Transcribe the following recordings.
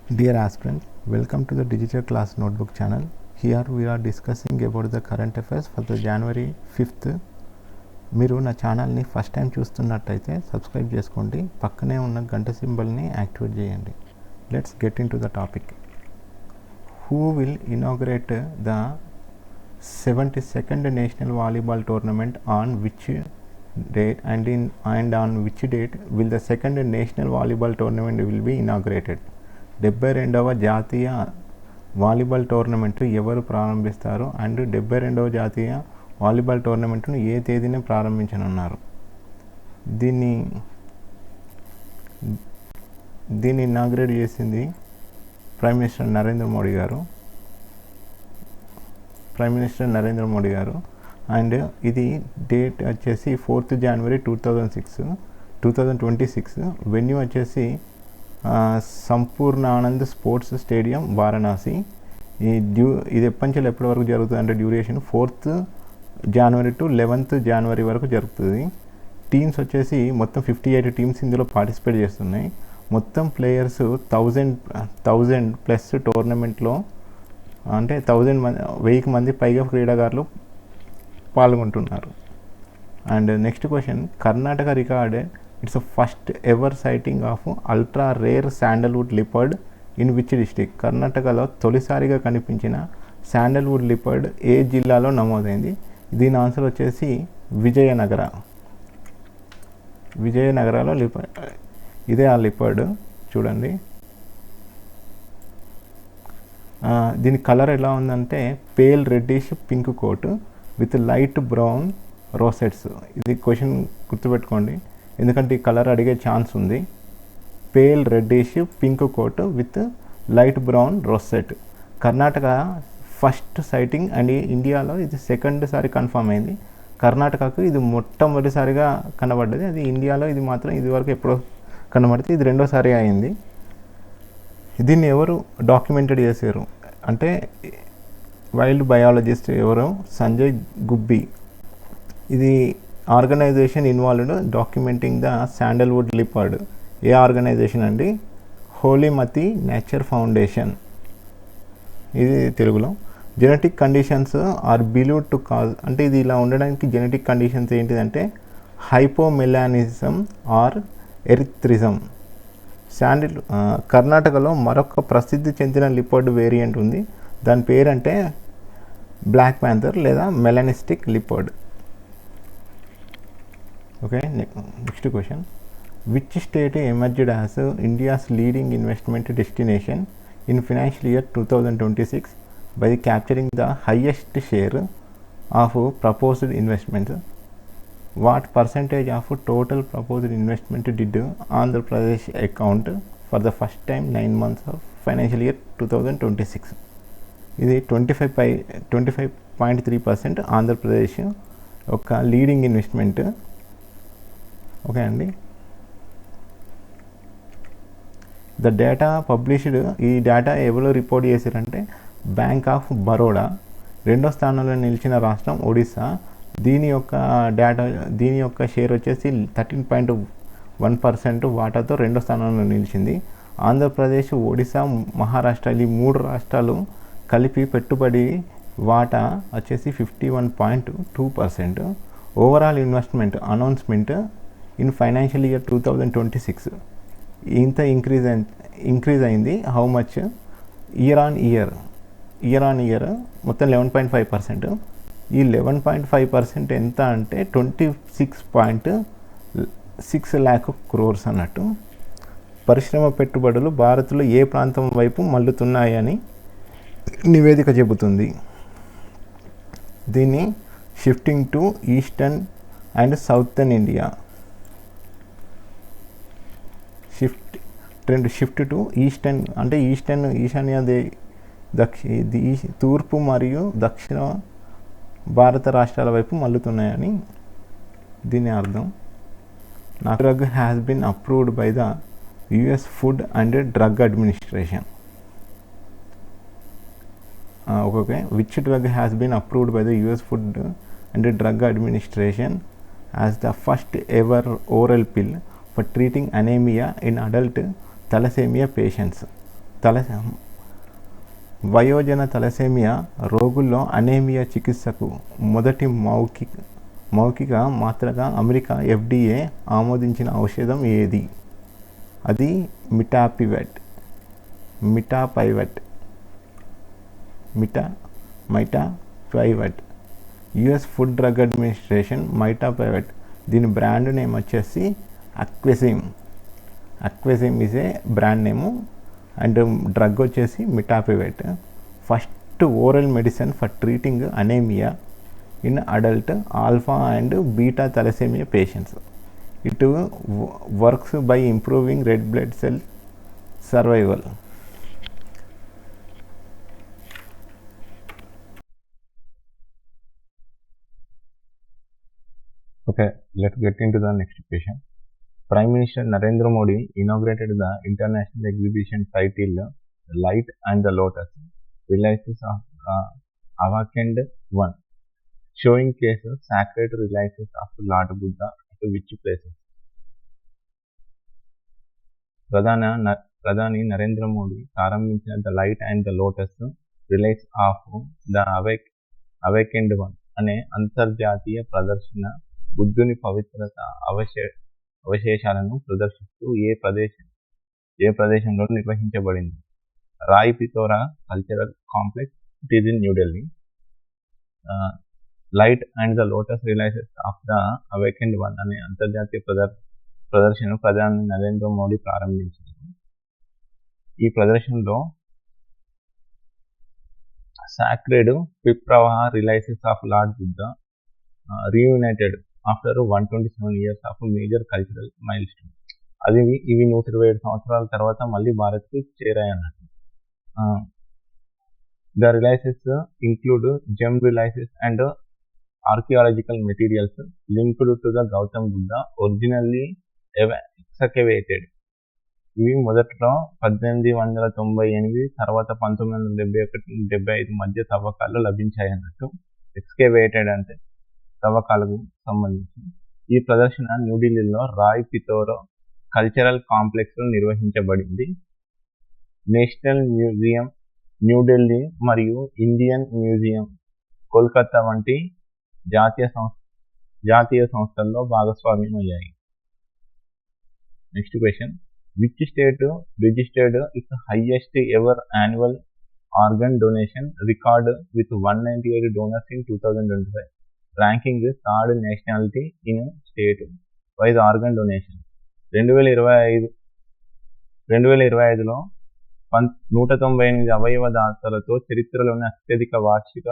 Dear aspirants, welcome to the Digital Class Notebook channel. Here we are discussing about the current affairs for the January 5th. మీరు నా ఛానల్ని first time చూస్తున్నట్టయితే subscribe చేసుకోండి, పక్కనే ఉన్న గంట సింబల్ని యాక్టివేట్ చేయండి. Let's get in to the topic. Who will inaugurate the 72nd national volleyball tournament on which date and on which date will the second national volleyball tournament will be inaugurated? 72వ జాతీయ volleyball tournament ఎవరు ప్రారంభిస్తారు and 72వ జాతీయ volleyball టోర్నమెంట్ను ఏ తేదీన ప్రారంభించనున్నారు? దీన్ని inaugurate చేసింది prime minister Narendra Modi గారు. And ఇది డేట్ వచ్చేసి 4th January 2026. వెన్యూ వచ్చేసి సంపూర్ణానంద్ స్పోర్ట్స్ స్టేడియం, వారణాసి. ఇది ఎప్పటి నుంచి ఎప్పటి వరకు జరుగుతుంది అంటే duration 4th January to 11th January వరకు జరుగుతుంది. టీమ్స్ వచ్చేసి మొత్తం 58 టీమ్స్ ఇందులో పార్టిసిపేట్ చేస్తున్నాయి. మొత్తం ప్లేయర్స్ 1000 ప్లస్ టోర్నమెంట్లో అంటే 1000 మంది పైగా క్రీడాకారులు పాల్గొంటున్నారు. And next question, Karnataka recorded it's first ever citing of ultra rare sandalwood leopard in which district? కర్ణాటకలో తొలిసారిగా కనిపించిన శాండల్వుడ్ లిపర్డ్ ఏ జిల్లాలో నమోదైంది? దీని ఆన్సర్ వచ్చేసి విజయనగరాలో లిపర్డ్. ఇదే ఆ లిపర్డ్ చూడండి. దీని కలర్ ఎలా ఉందంటే pale reddish pink coat with light brown rosettes. ఇది క్వశ్చన్ గుర్తుపెట్టుకోండి, ఎందుకంటే ఈ కలర్ అడిగే ఛాన్స్ ఉంది. Pale reddish pink coat with light brown rosette. Karnataka first sighting and ఇండియాలో ఇది సెకండ్ సారి కన్ఫర్మ్ అయింది. కర్ణాటకకు ఇది మొట్టమొదటిసారిగా కనబడ్డది, అది ఇండియాలో ఇది మాత్రం ఇదివరకు ఎప్పుడో కనబడితే ఇది రెండోసారి అయింది. దీన్ని ఎవరు డాక్యుమెంటెడ్ చేశారు అంటే వైల్డ్ బయాలజిస్ట్ ఎవరు? సంజయ్ గుబ్బి. ఇది organisation involved documenting the sandalwood leopard. ఏ ఆర్గనైజేషన్ అండి? Holematthi nature foundation. ఇది తెలుగులో. Genetic conditions are believed to cause, అంటే ఇది ఇలా ఉండడానికి జెనెటిక్ కండిషన్స్ ఏంటిదంటే హైపోమెలానిజం ఆర్ ఎరిథ్రిజం. కర్ణాటకలో మరొక ప్రసిద్ధి చెందిన లిపర్డ్ వేరియంట్ ఉంది, దాని పేరంటే బ్లాక్ ప్యాంథర్ లేదా melanistic leopard. Okay, next question, which state emerged as India's leading investment destination in financial year 2026 by capturing the highest share of proposed investments? What percentage of total proposed investment did Andhra Pradesh account for the first time 9 months of financial year 2026? ఇది 25.3% ఆంధ్రప్రదేశ్ ఒక leading investment. Okay అండి. The data published, ఈ data ఎవరు report చేశారంటే bank of Baroda. రెండో స్థానంలో నిలిచిన రాష్ట్రం ఒడిస్సా. దీని యొక్క షేర్ వచ్చేసి 13.1% వాటాతో రెండో స్థానంలో నిలిచింది. ఆంధ్రప్రదేశ్, ఒడిస్సా, మహారాష్ట్ర ఈ 3 రాష్ట్రాలు కలిపి పెట్టుబడి వాటా వచ్చేసి 51.2%. Overall investment announcement in financial year 2026 ఇంత ఇంక్రీజ్ అయింది. How much? Year on year మొత్తం 11.5%. ఈ 11.5% ఎంత అంటే 26.6 lakh crores అన్నట్టు. పరిశ్రమ పెట్టుబడులు భారత్లో ఏ ప్రాంతం వైపు మళ్ళుతున్నాయని నివేదిక చెబుతుంది? దీన్ని shifting to eastern and southern India. Shift to eastern అంటే ఈశాన్య తూర్పు మరియు దక్షిణ భారత రాష్ట్రాల వైపు మళ్ళుతున్నాయని దీని అర్థం. Drug has been approved by the US food and drug administration. Okay, which drug has been approved by the US Food and Drug Administration as the first ever oral pill for treating anemia in adult thalassemia patients? వయోజన thalassemia రోగుల్లో anaemia చికిత్సకు మొదటి మౌఖిక మాత్రగా America FDA ఆమోదించిన ఔషధం ఏది? అది mitapivat. US food drug administration mitapivat, దీని brand name వచ్చేసి Aqvesme is a brand name and drug వచ్చేసి mitapivat. First oral medicine for treating anaemia in adult alpha and beta thalassaemia patients. It works by improving red blood cell survival. Okay, let's get into the next question. Prime Minister Narendra Modi inaugurated the international exhibition titled Light and the Lotus, Relics of Awakened One, showing cases sacred relics of Lord Buddha at which places? ప్రధాని నరేంద్ర మోడీ ప్రారంభించిన the light and the lotus రిలైట్స్ of the awakened one అనే అంతర్జాతీయ ప్రదర్శన బుద్ధుని పవిత్రత అవశేషాలను ప్రదర్శిస్తూ ఏ ప్రదేశంలో నిర్వహించబడింది? Roy పితోరా cultural complex, it is in New Delhi. Light and the lotus రిలైసెస్ of the awakened one అనే అంతర్జాతీయ ప్రదర్శనను ప్రధాని నరేంద్ర మోడీ ప్రారంభించారు. ఈ ప్రదర్శనలో sacred పిప్రవాహ రిలైసెస్ of lord Buddha రీయునైటెడ్ after 127 years of major cultural mile stone. ఇవి 127 సంవత్సరాల తర్వాత మళ్ళీ భారత్కి చేరాయన్నట్టు. The relics include gem relics and archaeological materials linked to the Gautam Buddha originally excavated. ఇవి మొదట్లో 1898 తర్వాత 1971-75 మధ్య తవ్వకాల్లో లభించాయన్నట్టు. ఎక్స్కవేటెడ్ అంటే తవ్వకాలకు సంబంధించి. ఈ ప్రదర్శన న్యూఢిల్లీలో రాయ్ పితోరా కల్చరల్ కాంప్లెక్స్లో నిర్వహించబడింది. నేషనల్ మ్యూజియం న్యూఢిల్లీ మరియు ఇండియన్ మ్యూజియం కోల్కతా వంటి జాతీయ సంస్థల్లో భాగస్వామ్యమయ్యాయి. Next question. Which state registered its highest ever annual organ donation record with 198 donors in 2025, ranking third nationality in state wise organ donation. 2025లో 198 అవయవ దాతలతో చరిత్రలోని అత్యధిక వార్షిక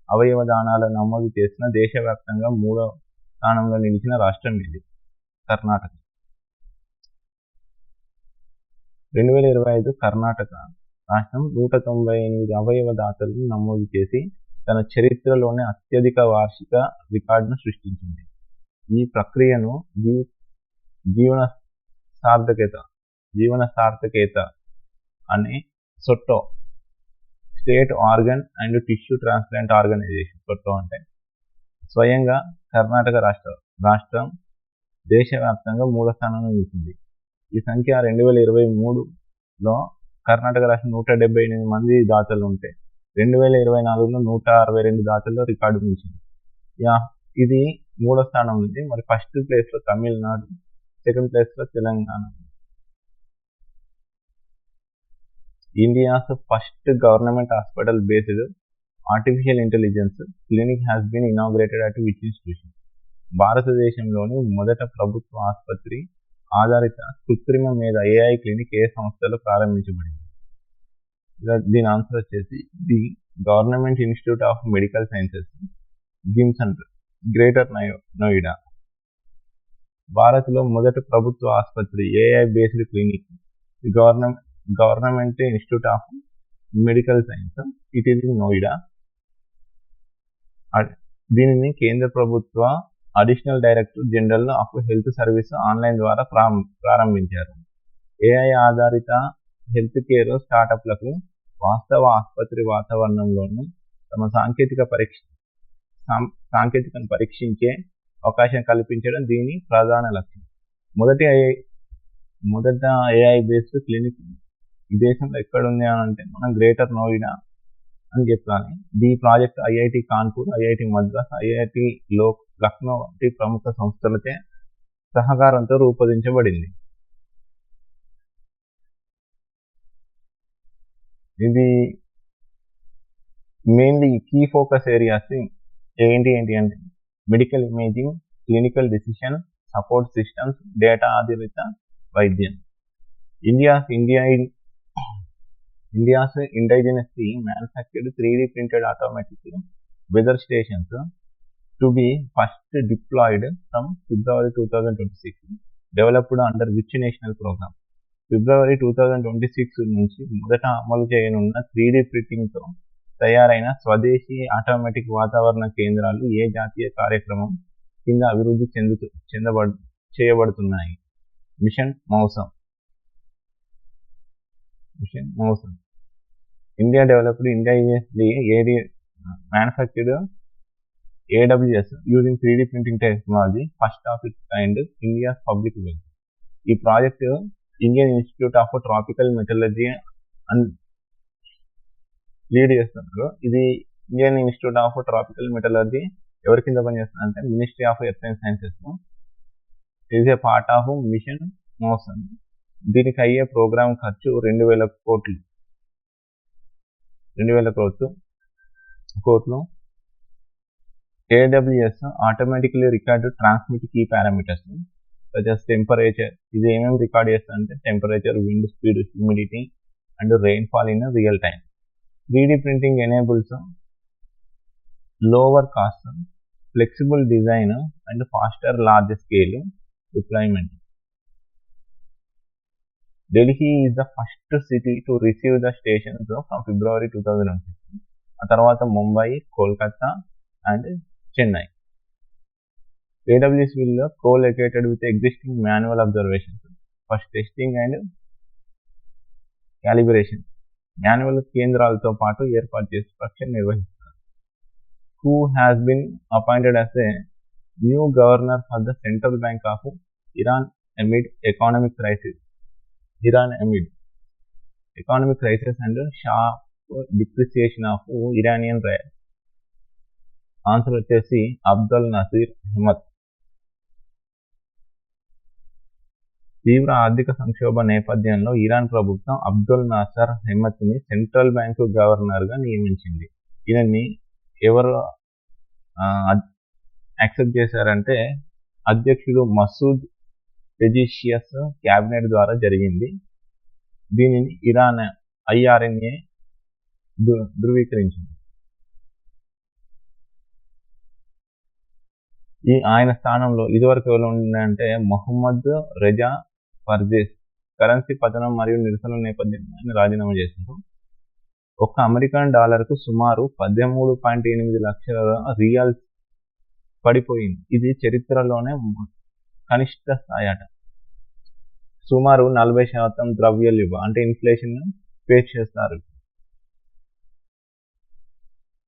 అవయవ దానాలను నమోదు చేసిన దేశవ్యాప్తంగా 3వ స్థానంలో నిలిచిన రాష్ట్రం ఇది కర్ణాటక. 2025 కర్ణాటక రాష్ట్రం 198 అవయవ దాతలను నమోదు చేసి తన చరిత్రలోనే అత్యధిక వార్షిక రికార్డును సృష్టించింది. ఈ ప్రక్రియను జీవన సార్థకేత అనే SOTTO state organ and tissue transplant organisation SOTTO అంటే స్వయంగా కర్ణాటక రాష్ట్రం దేశవ్యాప్తంగా 3వ స్థానంలో నిలిచింది. ఈ సంఖ్య 2023లో కర్ణాటక రాష్ట్రం 178 మంది దాతలు ఉంటే 2024లో 162 దాతల్లో రికార్డు మించింది. ఇది 3వ స్థానం ఉంది. మరి ఫస్ట్ ప్లేస్లో తమిళనాడు, సెకండ్ ప్లేస్లో Telangana. India's first government hospital based artificial intelligence clinic has been inaugurated at which institution? భారతదేశంలోని మొదట ప్రభుత్వ ఆసుపత్రి ఆధారిత కృత్రిమ మీద AI క్లినిక్ ఏ సంస్థలో ప్రారంభించబడింది? దీని ఆన్సర్ వచ్చేసి the government institute of medical sciences, gyms centre, greater Noida. భారత్లో మొదటి ప్రభుత్వ ఆసుపత్రి AI based clinic government institute of medical science, it is in Noida. దీనిని కేంద్ర ప్రభుత్వ additional director general of health service online ద్వారా ప్రారంభించారు. AI ఆధారిత హెల్త్ కేర్ స్టార్టప్లకు వాస్తవ ఆసుపత్రి వాతావరణంలోనూ తమ సాంకేతికను పరీక్షించే అవకాశం కల్పించడం దీని ప్రధాన లక్ష్యం. మొదట AI బేస్డ్ క్లినిక్ ఈ దేశంలో ఎక్కడ ఉంది అని అంటే మనం గ్రేటర్ నోయిడా అని చెప్పాలి. ఈ project IIT Kanpur, IIT Madras, IIT Lucknow వంటి ప్రముఖ సంస్థలచే సహకారంతో రూపొందించబడింది. ఇది మెయిన్లీ కీ ఫోకస్ ఏరియాస్ ఏంటి అంటే medical imaging, clinical decision support systems, data ఆధారిత వైద్యం. India's indigenously manufactured 3D printed automatic weather stations to be first deployed from February 2026, developed under which national program? ఫిబ్రవరి 2026 నుంచి మొదట అమలు చేయనున్న 3D ప్రింటింగ్తో తయారైన స్వదేశీ ఆటోమేటిక్ వాతావరణ కేంద్రాలు ఏ జాతీయ కార్యక్రమం కింద అభివృద్ధి చేయబడుతున్నాయి? Mission Mausam. India developed indigenously manufactured AWS using 3D printing technology, first of its kind, India's public way. ఈ project Indian Institute of Tropical Metallurgy and lead చేస్తున్నారు. ఇది Indian Institute of Tropical Metallurgy ఎవరి కింద పనిచేస్తుందంటే Ministry of Earth and Sciences. ఇది ఏ part of mission Mausam. దీనికి అయ్యే ప్రోగ్రామ్ ఖర్చు 2000 కోట్లు. AWS automatically record transmit key parameters such as temperature. ఇది ఏమేమి రికార్డ్ చేస్తుందంటే temperature, wind speed, humidity and rainfall in real time. 3D printing enables lower cost, flexible design and faster large scale deployment. Delhi is the first city to receive the stations from February 2006. ఆ తర్వాత Mumbai, Kolkata and Chennai. AWS will co-located with existing manual observations for testing and calibration. Manual కేంద్రాలతో పాటు ఏర్పాటు చేసి పరీక్షలు నిర్వహిస్తారు. Who has been appointed as a new governor for the Central Bank of Iran amid economic crisis and sharp depreciation of Iranian rial? Answer వచ్చేసి అబ్దుల్ నసీర్ అహ్మద్. తీవ్ర ఆర్థిక సంక్షోభ నేపథ్యంలో ఇరాన్ ప్రభుత్వం అబ్దుల్ నాసర్ అహ్మద్ని సెంట్రల్ బ్యాంకు గవర్నర్గా నియమించింది. ఈయనని ఎవరు యాక్సెప్ట్ చేశారంటే అధ్యక్షుడు మసూద్ పెజిషియస్ క్యాబినెట్ ద్వారా జరిగింది. దీనిని ఇరాన్ IRNA ధృవీకరించింది. ఆయన స్థానంలో ఇదివరకు ఎవరు ఉండంటే మొహమ్మద్ రెజా పర్జేస్ కరెన్సీ పతనం మరియు నిరసన నేపథ్యంలో ఆయన రాజీనామా చేశారు. ఒక్క అమెరికన్ డాలర్కు సుమారు 13.8 లక్షల రియాల్స్ పడిపోయింది. ఇది చరిత్రలోనే కనిష్ట స్థాయి అట. సుమారు 40% ద్రవ్యోల్బ అంటే ఇన్ఫ్లేషన్ ఫేస్ చేస్తారు.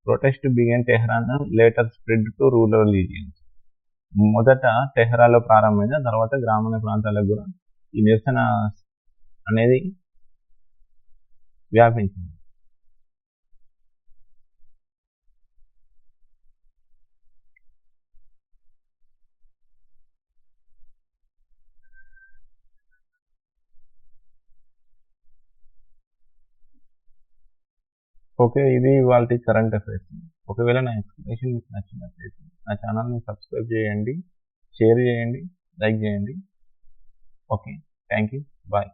Protest begin Tehran, later spread to rural regions. మొదట టెహ్రాన్లో ప్రారంభమైన తర్వాత గ్రామీణ ప్రాంతాలకు కూడా ఈ నిరసన అనేది వ్యాపించింది. ఓకే, ఇది ఇవాళ కరెంట్ అఫైర్స్. ఒకవేళ నా ఎక్స్ప్లెనేషన్ మీకు నచ్చినట్లయితే నా ఛానల్ని సబ్స్క్రైబ్ చేయండి, షేర్ చేయండి, లైక్ చేయండి. Okay, thank you, bye.